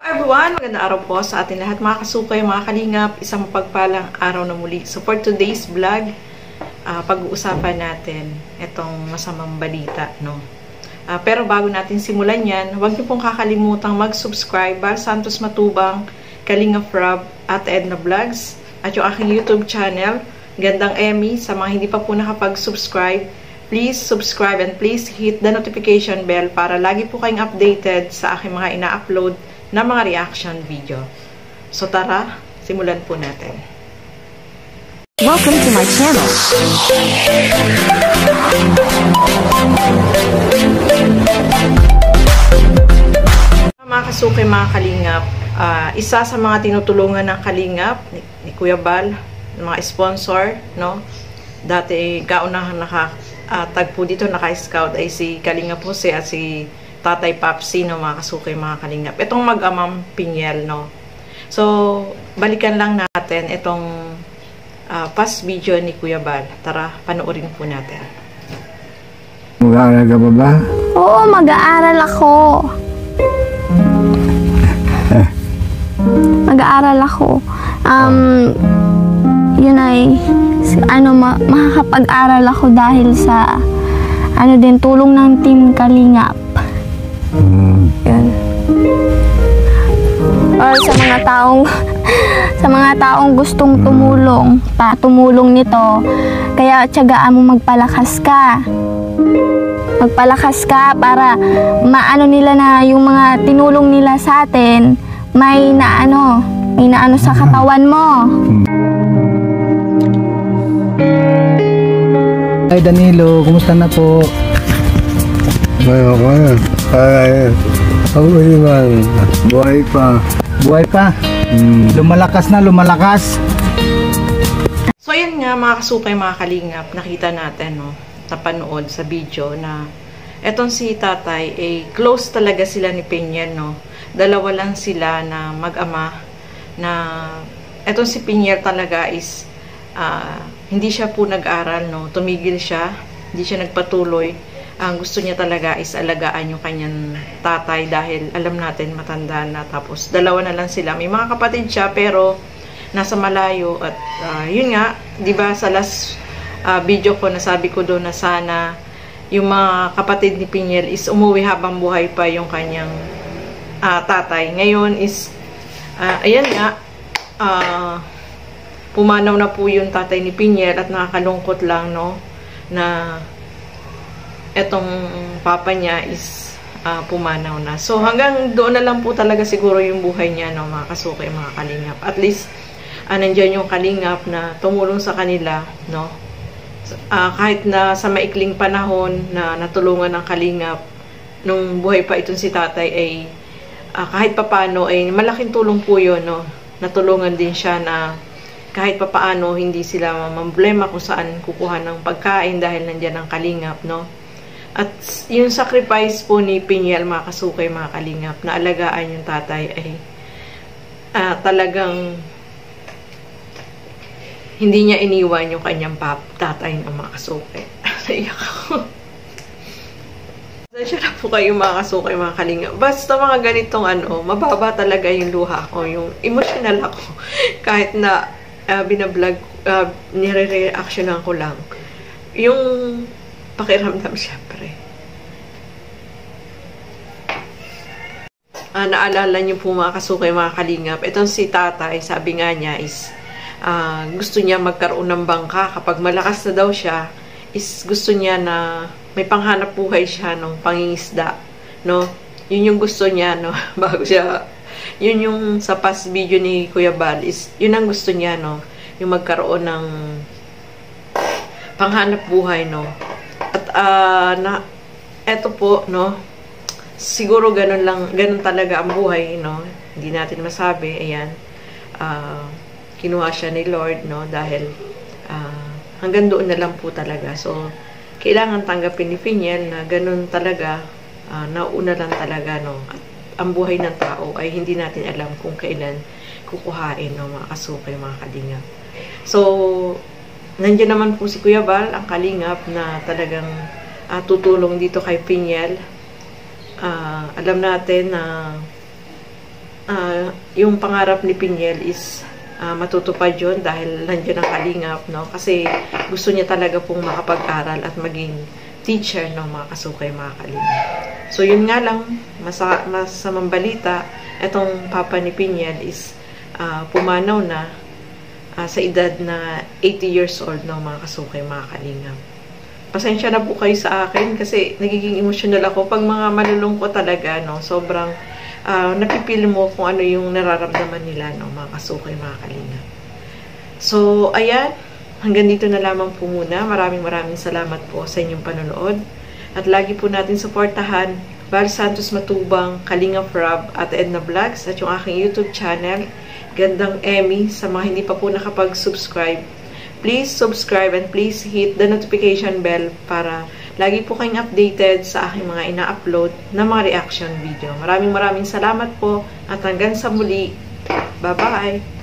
Hi everyone! Magandang araw po sa ating lahat mga kasukay, mga kalingap. Isang mapagpalang araw na muli. So for today's vlog, pag-uusapan natin itong masamang balita, no? Pero bago natin simulan yan, huwag niyo pong kakalimutang mag-subscribe. Val Santos Matubang, Kalingap Rob, at Edna Vlogs, at yung aking YouTube channel, Gandang Emmy. Sa mga hindi pa po nakapag-subscribe, please subscribe and please hit the notification bell para lagi po kayong updated sa aking mga ina-upload na mga reaction video. So tara, simulan po natin. Welcome to my channel. Mga kasukay, mga kalingap, isa sa mga tinutulungan ng kalingap ni Kuya Val, mga sponsor, no? Dati kaunahan nakatagpo dito, naka-scout ay si Kalingap Jose at si Tatay Papsi, no, mga kasukay, mga kalingap. Itong mag-amang Piñel, no. So, balikan lang natin itong past video ni Kuya Val. Tara, panoorin po natin. Mag-aaral ka pa ba? Oo, mag-aaral ako. Mag-aaral ako. Yun ay, makakapag-aral ako dahil sa, din, tulong ng Team Kalingap. Yun. Or sa mga taong gustong tumulong nito, kaya tiyagaan mo magpalakas ka. Magpalakas ka para maano nila na yung mga tinulong nila sa atin, may naano sa katawan mo. Ay Danilo, kumusta na po? Buhay pa. Buhay pa? Lumalakas na, lumalakas. So ayan nga mga kasukay, mga kalingap, nakita natin, no, napanood sa video na etong si tatay, close talaga sila ni Piñel, no. Dalawa lang sila na mag-ama, na etong si Piñel talaga is hindi siya po nag-aral, no. Tumigil siya, hindi siya nagpatuloy. Ang gusto niya talaga is alagaan yung kanyang tatay dahil alam natin matanda na, tapos dalawa na lang sila. May mga kapatid siya pero nasa malayo at yun nga, 'di ba sa last video ko nasabi ko doon na sana yung mga kapatid ni Piñel is umuwi habang buhay pa yung kanyang tatay. Ngayon is ayan nga, pumanaw na po yung tatay ni Piñel at nakakalungkot lang, no, na etong papa niya is pumanaw na. So hanggang doon na lang po talaga siguro yung buhay niya, no, mga kasukay, mga kalingap. At least nandyan yung kalingap na tumulong sa kanila, no. Kahit na sa maikling panahon na natulungan ng kalingap nung buhay pa itong si tatay, ay kahit papaano ay malaking tulong po yun, no. Natulungan din siya na kahit papaano hindi sila mamblema kung saan kukuha ng pagkain dahil nandyan ang kalingap, no. At yung sacrifice po ni Piñel, mga kasukay, mga kalingap, na alagaan yung tatay ay talagang hindi niya iniwan yung kanyang tatay ng mga kasukay. Naiyak ako. Nasya na po kayo, mga kasukay, mga kalingap. Basta mga ganitong mababa talaga yung luha ko, yung emotional ako. Kahit na binablog, nire-reactionan ko lang. Yung pakiramdam, syempre. Naalala niyo po, mga kasukay, mga kalingap, itong si tatay, sabi nga niya is gusto niya magkaroon ng bangka. Kapag malakas na daw siya, is gusto niya na may panghanap buhay siya, no, pangingisda, no. Yun yung gusto niya, no, bago siya, yun yung sa past video ni Kuya Val, is yun ang gusto niya, no, yung magkaroon ng panghanap buhay, no. At eto po, no, siguro ganun talaga ang buhay, no. Hindi natin masabi. Ayan, kinuha siya ni Lord, no, dahil hanggang doon na lang po talaga. So kailangan tanggapin ni Piñel na ganun talaga, nauna lang talaga, no. At ang buhay ng tao ay hindi natin alam kung kailan kukuhain, no, mga kasukay, mga kalingap. So nandiyan naman po si Kuya Val, ang kalingap, na talagang tutulong dito kay Piñel. Alam natin na yung pangarap ni Pinyel is matutupad yun dahil nandiyan ang kalingap, no? Kasi gusto niya talaga pong makapag-aral at maging teacher, no, mga kasukay, mga kalingap. So, yun nga lang, masamang balita, etong papa ni Pinyel is pumanaw na sa edad na 80 years old, no, mga kasukay, mga kalingap. Pasensya na po kayo sa akin kasi nagiging emotional ako pag mga malulungkot talaga, no? Sobrang napipili mo kung ano yung nararamdaman nila, no, mga kasukay, mga kalingap. So, ayan, hanggang dito na lamang po muna. Maraming salamat po sa inyong panonood. At lagi po natin suportahan Val Santos Matubang, Kalingap Rob at Edna Vlogs at yung aking YouTube channel, Gandang Emmy. Sa mga hindi pa po nakapag-subscribe, please subscribe and please hit the notification bell para lagi po kayong updated sa aking mga ina-upload na mga reaction video. Maraming salamat po at hanggang sa muli. Bye-bye!